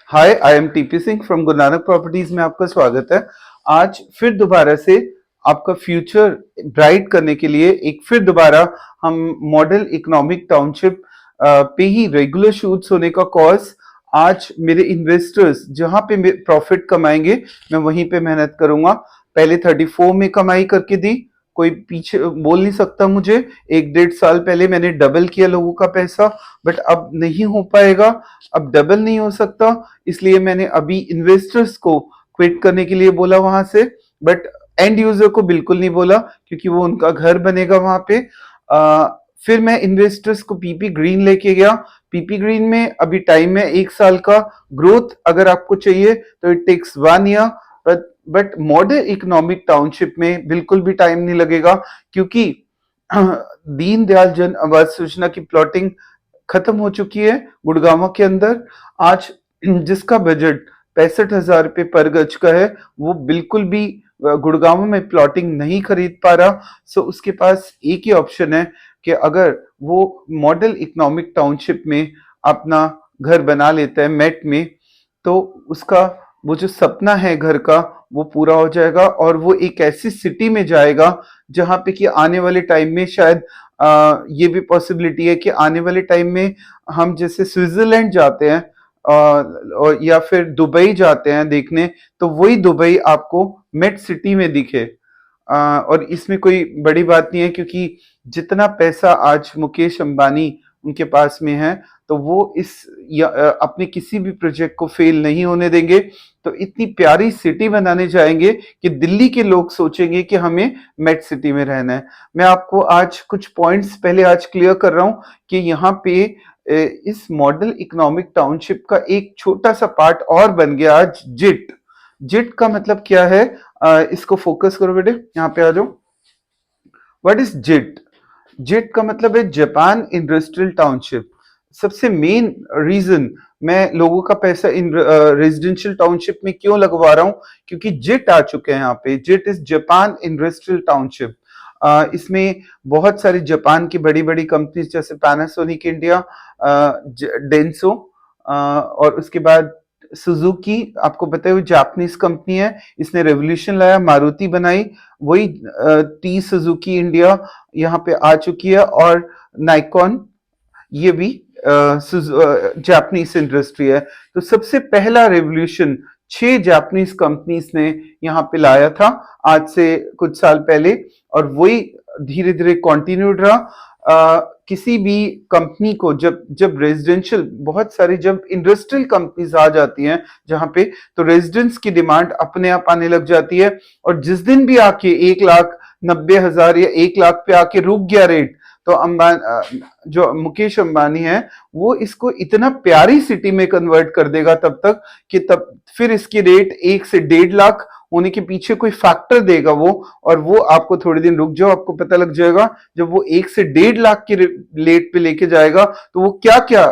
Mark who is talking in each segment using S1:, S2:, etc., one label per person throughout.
S1: Hi, I am TP Singh from Guru Nanak properties में आपका स्वागत है। आज फिर दोबारा से आपका फ्यूचर ब्राइट करने के लिए एक फिर दोबारा हम मॉडल इकोनॉमिक टाउनशिप पे ही रेगुलर शूट्स होने का कोर्स आज मेरे इन्वेस्टर्स जहां पे प्रॉफिट कमाएंगे मैं वहीं पे मेहनत करूंगा। पहले 34 में कमाई करके दी, कोई पीछे बोल नहीं सकता मुझे। 1-1.5 साल पहले मैंने डबल किया लोगों का पैसा, बट अब नहीं हो पाएगा। अब डबल नहीं हो सकता, इसलिए मैंने अभी इन्वेस्टर्स को क्विट करने के लिए बोला वहां से, बट एंड यूजर को बिल्कुल नहीं बोला क्योंकि वो उनका घर बनेगा वहां पे। फिर मैं इन्वेस्टर्स को पीपी ग्रीन लेके गया। पीपी ग्रीन में अभी टाइम है 1 साल का। ग्रोथ अगर आपको चाहिए तो it takes 1 year, but modern economic township में बिल्कुल भी टाइम नहीं लगेगा क्योंकि दीनदयाल जन आवास योजना की प्लॉटिंग खत्म हो चुकी है गुड़गांव के अंदर। आज जिसका बजट 65,000 रुपये पर गज का है वो बिल्कुल भी गुड़गांव में प्लॉटिंग नहीं खरीद पा रहा। सो उसके पास एक ही ऑप्शन है कि अगर वो मॉडल इकोनॉमिक टाउनशिप में अपना घर बना लेता है मेट में, तो उसका वो जो सपना है घर का वो पूरा हो जाएगा और वो एक ऐसी सिटी में जाएगा जहां पे कि आने वाले टाइम में शायद ये भी पॉसिबिलिटी है कि आने वाले टाइम में हम जैसे स्विट्जरलैंड जाते हैं और या फिर दुबई जाते हैं देखने, तो वही दुबई आपको मेट सिटी में दिखे। और इसमें कोई बड़ी बात नहीं है क्योंकि जितना पैसा आज मुकेश अंबानी उनके पास में है तो वो अपने किसी भी प्रोजेक्ट को फेल नहीं होने देंगे। तो इतनी प्यारी सिटी बनाने जाएंगे कि दिल्ली के लोग सोचेंगे कि हमें मेट सिटी में रहना है। मैं आपको आज कुछ पॉइंट्स पहले आज क्लियर कर रहा हूं कि यहाँ पे इस मॉडल इकोनॉमिक टाउनशिप का एक छोटा सा पार्ट और बन गया आज जिट। जिट का मतलब क्या है? इसको फोकस करो बेटे, यहाँ पे आ जाओ। What is जिट? जिट का मतलब है जापान इंडस्ट्रियल टाउनशिप। सबसे मेन रीजन मैं लोगों का पैसा इन रेजिडेंशियल टाउनशिप में क्यों लगवा रहा हूं, क्योंकि जिट आ चुके हैं यहाँ पे। जिट इज जापान इंडस्ट्रियल टाउनशिप। इसमें बहुत सारी जापान की बड़ी बड़ी कंपनीज जैसे पैनासोनिक इंडिया, डेंसो, और उसके बाद सुजुकी, आपको पता है वो जापानीज कंपनी है, इसने रेवोल्यूशन लाया, मारुति बनाई। वही टी सुजुकी इंडिया यहाँ पे आ चुकी है, और नाइकॉन, ये भी जापानीज इंडस्ट्री है। तो सबसे पहला रेवोल्यूशन 6 जापानीज कंपनीज ने यहाँ पे लाया था आज से कुछ साल पहले, और वही धीरे धीरे कंटिन्यूड रहा। किसी भी कंपनी को जब जब रेजिडेंशियल, बहुत सारी जब इंडस्ट्रियल कंपनीज आ जाती हैं जहां पे, तो रेजिडेंट्स की डिमांड अपने आप आने लग जाती है। और जिस दिन भी आके 1,90,000 या 1 लाख पे आके रुक गया रेट, तो जो मुकेश अंबानी है वो इसको इतना प्यारी सिटी में कन्वर्ट कर देगा तब तक कि तब फिर इसकी रेट 1 से 1.5 लाख होने के पीछे कोई फैक्टर देगा वो, और वो आपको थोड़े दिन रुक जाओ, आपको पता लग जाएगा। जब वो 1 से 1.5 लाख की रेट पे लेके जाएगा तो वो क्या क्या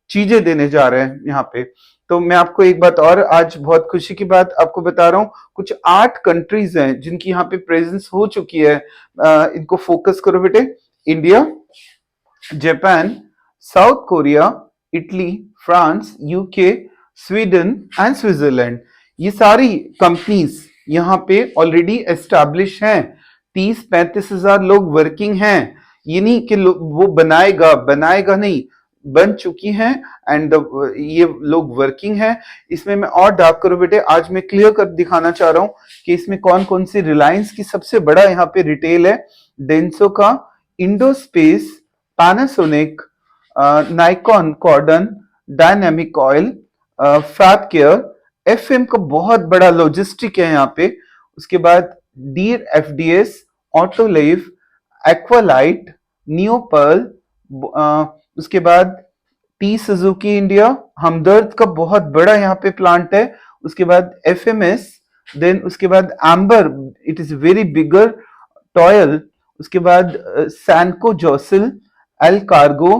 S1: चीजें देने जा रहे हैं यहाँ पे। तो मैं आपको एक बात और आज बहुत खुशी की बात आपको बता रहा हूँ। कुछ 8 कंट्रीज हैं जिनकी यहाँ पे प्रेजेंस हो चुकी है। इनको फोकस करो बेटे। India, Japan, south Korea, Italy, France, UK, Sweden and Switzerland. ये सारी कंपनीज यहाँ पे ऑलरेडी एस्टैब्लिश हैं। 30-35 हजार लोग वर्किंग हैं। ये नहीं कि वो बनाएगा नहीं, बन चुकी हैं। एंड ये लोग वर्किंग हैं। इसमें मैं और डार्क करो बेटे, आज मैं क्लियर कर दिखाना चाह रहा हूं कि इसमें कौन कौन सी, रिलायंस की सबसे बड़ा यहाँ पे रिटेल है, डेंसो का, इंडोस्पेस, पैनासोनिक, नाइकॉन कॉर्डन, dynamic oil, fab care, FM का बहुत बड़ा लॉजिस्टिक है यहाँ पे। उसके बाद डीर एफडीएस, ऑटोलेव, एक्वालाइट, नियोपर्ल, उसके बाद टी सुजुकी इंडिया, हमदर्द का बहुत बड़ा यहाँ पे प्लांट है। उसके बाद एफएमएस, देन उसके बाद amber, it is very bigger, toil, उसके बाद सैनको जोसिल, एल कार्गो,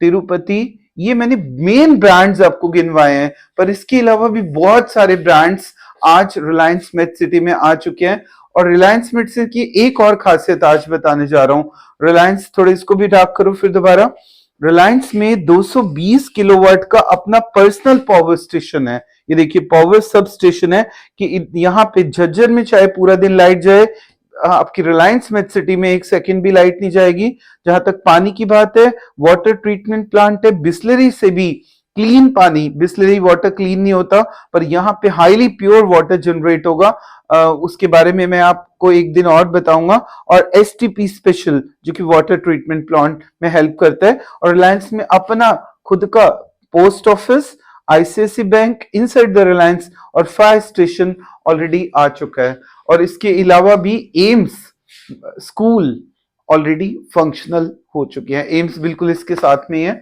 S1: तिरुपति। ये मैंने मेन ब्रांड्स आपको गिनवाए हैं, पर इसके अलावा भी बहुत सारे ब्रांड्स आज रिलायंस मेट सिटी में आ चुके हैं। और रिलायंस मेट सिटी की एक और खासियत आज बताने जा रहा हूं। रिलायंस, थोड़े इसको भी डार्क करो फिर दोबारा। रिलायंस में 220 किलोवाट का अपना पर्सनल पावर स्टेशन है। ये देखिए पावर सब स्टेशन है कि यहाँ पे झज्जर में चाहे पूरा दिन लाइट जाए, आपकी रिलायंस मेट सिटी में एक सेकंड भी लाइट नहीं जाएगी। जहां तक पानी की बात है, वाटर ट्रीटमेंट प्लांट है, बिस्लरी से भी क्लीन पानी, बिस्लरी वाटर क्लीन नहीं होता, पर यहाँ पे हाईली प्योर वाटर जनरेट होगा। उसके बारे में मैं आपको एक दिन और बताऊंगा। और एसटीपी स्पेशल जो कि वाटर ट्रीटमेंट प्लांट में हेल्प करता है, और रिलायंस में अपना खुद का post office, ICIC bank inside the Reliance और फायर स्टेशन ऑलरेडी आ चुका है। और इसके अलावा भी एम्स स्कूल ऑलरेडी फंक्शनल हो चुके हैं। एम्स बिल्कुल इसके साथ में है।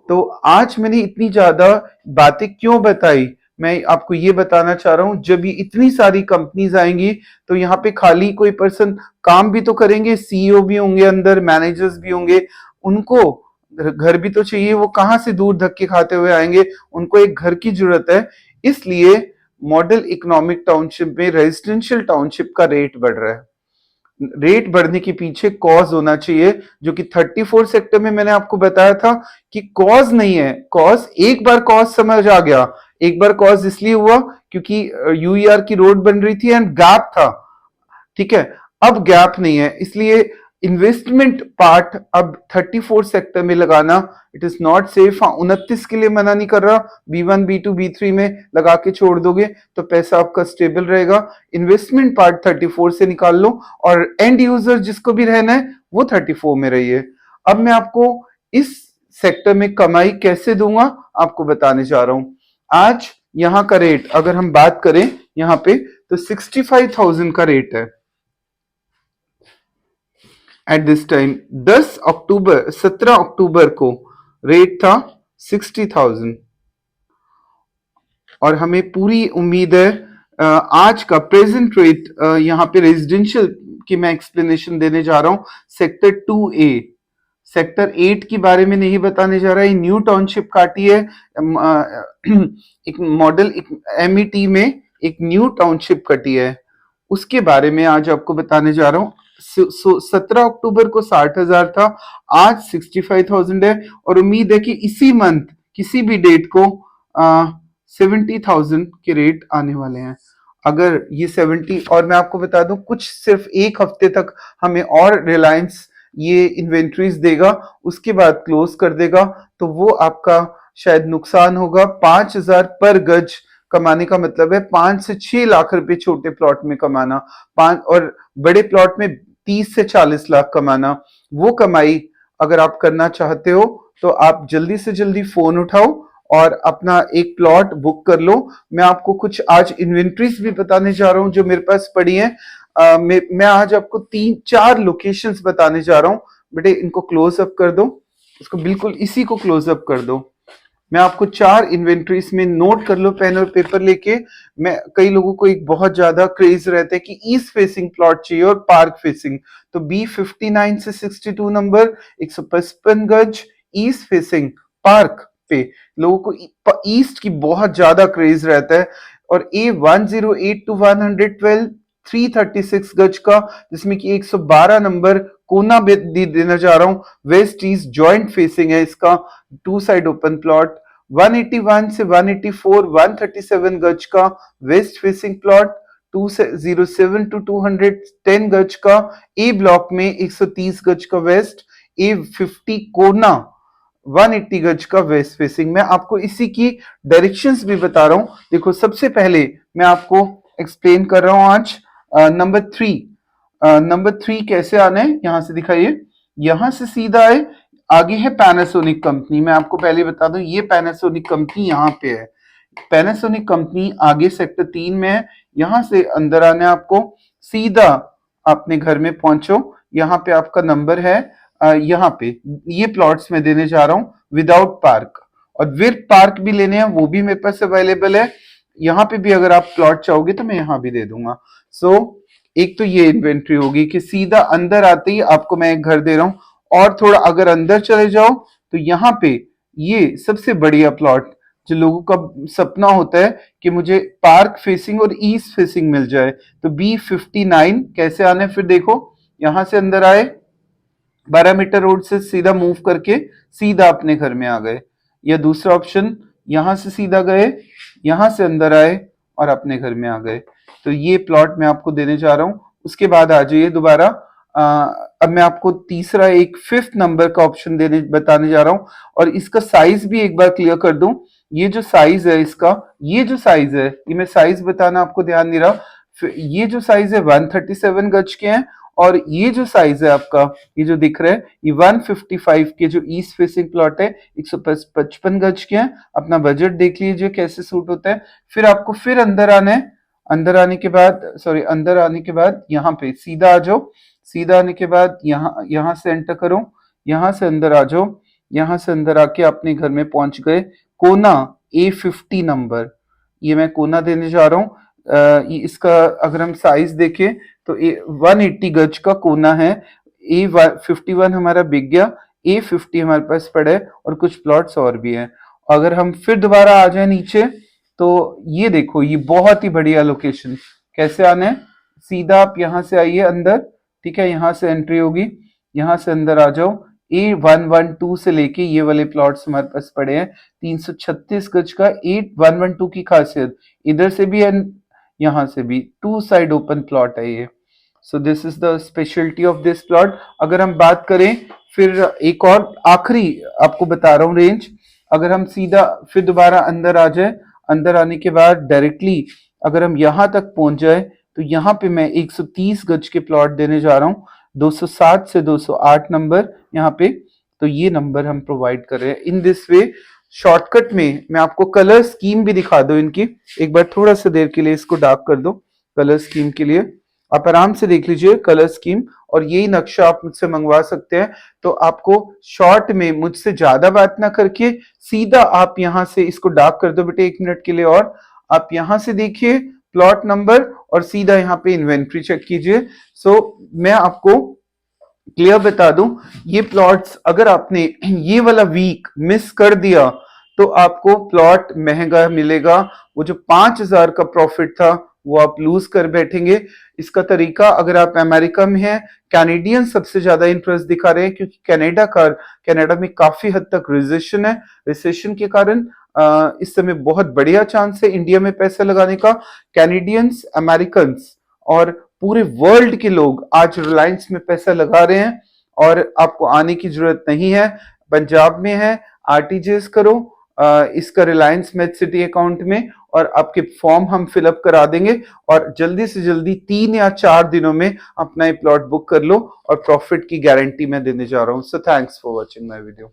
S1: तो आज मैंने इतनी ज्यादा बातें क्यों बताई, मैं आपको ये बताना चाह रहा हूं, जब ये इतनी सारी कंपनीज आएंगी तो यहाँ पे खाली कोई पर्सन काम भी तो करेंगे, सीईओ भी होंगे अंदर, मैनेजर्स भी होंगे, उनको घर भी तो चाहिए। वो कहाँ से दूर धक्के खाते हुए आएंगे, उनको एक घर की जरूरत है। इसलिए मॉडल इकोनॉमिक टाउनशिप में रेजिडेंशियल टाउनशिप का रेट बढ़ रहा है। रेट बढ़ने के पीछे कॉज होना चाहिए, जो कि 34 सेक्टर में मैंने आपको बताया था कि कॉज नहीं है। कॉज एक बार कॉज समझ आ गया, एक बार कॉज इसलिए हुआ क्योंकि यूईआर की रोड बन रही थी एंड गैप था, ठीक है। अब गैप नहीं है, इसलिए इन्वेस्टमेंट पार्ट अब 34 सेक्टर में लगाना इट इज नॉट सेफ। हाँ, 29 के लिए मना नहीं कर रहा, B1 B2 B3 में लगा के छोड़ दोगे तो पैसा आपका स्टेबल रहेगा। इन्वेस्टमेंट पार्ट 34 से निकाल लो, और एंड यूजर जिसको भी रहना है वो 34 में रहिए। अब मैं आपको इस सेक्टर में कमाई कैसे दूंगा आपको बताने जा रहा हूं। आज यहां का रेट अगर हम बात करें यहां पे, तो 65,000 का रेट है एट दिस टाइम। 17 अक्टूबर को रेट था 60,000, और हमें पूरी उम्मीद है आज का प्रेजेंट रेट, यहाँ पे रेजिडेंशियल की मैं एक्सप्लेनेशन देने जा रहा हूं। सेक्टर 2A, सेक्टर 8 के बारे में नहीं बताने जा रहा है। न्यू टाउनशिप काटी है, एक मॉडल MET में एक न्यू टाउनशिप कटी है, उसके बारे में आज आपको बताने जा रहा हूं। 17 अक्टूबर को 60,000 था, आज 65,000 है, और उम्मीद है कि इसी मंथ किसी भी डेट को 70,000 के रेट आने वाले हैं। अगर ये 70, और मैं आपको बता दूं कुछ सिर्फ एक हफ्ते तक हमें और रिलायंस ये इन्वेंट्रीज देगा, उसके बाद क्लोज कर देगा, तो वो आपका शायद नुकसान होगा। 5,000 पर गज कमाने का मतलब है 5 से 6 लाख रुपए छोटे प्लॉट में कमाना, पांच और बड़े प्लॉट में 30 से 40 लाख कमाना। वो कमाई अगर आप करना चाहते हो तो आप जल्दी से जल्दी फोन उठाओ और अपना एक प्लॉट बुक कर लो। मैं आपको कुछ आज इन्वेंट्रीज भी बताने जा रहा हूं जो मेरे पास पड़ी हैं। मैं आज आपको 3-4 लोकेशंस बताने जा रहा हूं। बेटे इनको क्लोज अप कर दो, इसको बिल्कुल इसी को क्लोज अप कर दो। मैं आपको 4 इन्वेंट्रीज में नोट कर लो पेन और पेपर लेके। मैं कई लोगों को एक बहुत ज्यादा क्रेज रहता है कि ईस्ट फेसिंग प्लॉट चाहिए और पार्क फेसिंग, तो B59 से 62 नंबर 155 गज ईस्ट फेसिंग पार्क पे लोगों को ईस्ट की बहुत ज्यादा क्रेज रहता है। और A108 to 112 336 गज का, जिसमें कि 112 नंबर कोना देना जा रहा हूं, वेस्ट ईस्ट जॉइंट फेसिंग है इसका, 2 साइड ओपन प्लॉट। 181 से 184 137 गज का वेस्ट फेसिंग प्लॉट, 207 टू 210 गज का ए ब्लॉक में 130 गज का वेस्ट, A50 कोना 180 गज का वेस्ट फेसिंग। मैं आपको इसी की डायरेक्शंस भी बता रहा हूं। देखो सबसे पहले मैं आपको एक्सप्लेन कर रहा हूं आज नंबर 3 कैसे आना है, यहां से दिखाइए, यहां से सीधा है, आगे है पैनासोनिक कंपनी। मैं आपको पहले बता दूं ये पैनासोनिक कंपनी यहाँ पे है। पैनासोनिक कंपनी आगे सेक्टर 3 में है। यहां से अंदर आना है आपको, सीधा अपने घर में पहुंचो, यहाँ पे आपका नंबर है। यहाँ पे ये प्लॉट्स में देने जा रहा हूं विदाउट पार्क, और विद पार्क भी लेने हैं वो भी मेरे पास अवेलेबल है। यहाँ पे भी अगर आप प्लॉट चाहोगे तो मैं यहाँ भी दे दूंगा। एक तो ये इन्वेंट्री होगी कि सीधा अंदर आते ही आपको मैं एक घर दे रहा हूं। और थोड़ा अगर अंदर चले जाओ तो यहाँ पे ये सबसे बढ़िया प्लॉट जो लोगों का सपना होता है कि मुझे पार्क फेसिंग और ईस्ट फेसिंग मिल जाए, तो B59 कैसे आने, फिर देखो यहां से अंदर आए, 12 मीटर रोड से सीधा मूव करके सीधा अपने घर में आ गए। या दूसरा ऑप्शन, यहां से सीधा गए, यहाँ से अंदर आए और अपने घर में आ गए। तो ये प्लॉट मैं आपको देने जा रहा हूँ। उसके बाद आ जाइए दोबारा। अब मैं आपको तीसरा एक 5th नंबर का ऑप्शन देने बताने जा रहा हूँ, और इसका साइज भी एक बार क्लियर कर दूं। ये जो साइज है इसका, ये जो साइज है, ये मैं साइज बताना आपको ध्यान नहीं रहा। ये जो साइज है 137 गज के हैं, और ये जो साइज है आपका, ये जो दिख रहा है, ये 155 के जो ईस्ट फेसिंग प्लॉट है 155 गज के हैं। अपना बजट देख लीजिए कैसे सूट होता है। फिर आपको फिर अंदर आना है। अंदर आने के बाद, सॉरी, अंदर आने के बाद यहाँ पे सीधा आ जाओ। सीधा आने के बाद यहाँ से एंटर करो, यहाँ से अंदर आ जाओ। यहाँ से अंदर आके अपने घर में पहुंच गए। कोना A50 नंबर, ये मैं कोना देने जा रहा हूँ। इसका अगर हम साइज देखें तो 180 गज का कोना है। A51 हमारा बिक गया, A50 हमारे पास पड़ा है, और कुछ प्लॉट्स और भी हैं। अगर हम फिर दोबारा आ जाए नीचे, तो ये देखो, ये बहुत ही बढ़िया लोकेशन। कैसे आना है? सीधा आप यहाँ से आइए अंदर, ठीक है, यहाँ से एंट्री होगी, यहाँ से अंदर आ जाओ। A112 से लेके ये वाले प्लॉट्स हमारे पास पड़े हैं 336 गज का। A112 की खासियत, इधर से भी एंड यहाँ से भी 2 साइड ओपन प्लॉट है ये। So this is the speciality of this plot. अगर हम बात करें फिर एक और आखिरी आपको बता रहा हूँ रेंज। अगर हम सीधा फिर दोबारा अंदर आ जाए, अंदर आने के बाद डायरेक्टली अगर हम यहाँ तक पहुंच जाए, तो यहाँ पे मैं 130 गज के प्लॉट देने जा रहा हूँ, 207 से 208 नंबर यहाँ पे। तो ये नंबर हम प्रोवाइड कर रहे हैं इन दिस वे। शॉर्टकट में मैं आपको कलर स्कीम भी दिखा दो इनकी। एक बार थोड़ा सा देर के लिए इसको डार्क कर दो कलर स्कीम के लिए। आप आराम से देख लीजिए कलर स्कीम, और यही नक्शा आप मुझसे मंगवा सकते हैं। तो आपको शॉर्ट में मुझसे ज्यादा बात ना करके सीधा आप यहाँ से इसको डार्क कर दो बेटे 1 मिनट के लिए, और आप यहाँ से देखिए प्लॉट नंबर और सीधा यहाँ पे इन्वेंट्री चेक कीजिए। सो मैं आपको क्लियर बता दूं, ये प्लॉट्स अगर आपने ये वाला वीक मिस कर दिया तो आपको प्लॉट महंगा मिलेगा। वो जो 5,000 का प्रॉफिट था वो आप लूज कर बैठेंगे। इसका तरीका, अगर आप अमेरिका में हैं, कैनेडियन सबसे ज्यादा इंटरेस्ट दिखा रहे हैं, क्योंकि कनाडा में काफी हद तक रिसेशन है। रिसेशन के कारण इस समय बहुत बढ़िया चांस है इंडिया में पैसा लगाने का। कैनेडियंस, अमेरिकन और पूरे वर्ल्ड के लोग आज रिलायंस में पैसा लगा रहे हैं, और आपको आने की जरूरत नहीं है। पंजाब में है, आरटीजीएस करो इसका रिलायंस मेड सिटी अकाउंट में, और आपके फॉर्म हम फिलअप करा देंगे, और जल्दी से जल्दी 3 या 4 दिनों में अपना ये प्लॉट बुक कर लो, और प्रॉफिट की गारंटी मैं देने जा रहा हूं। So thanks for watching my video.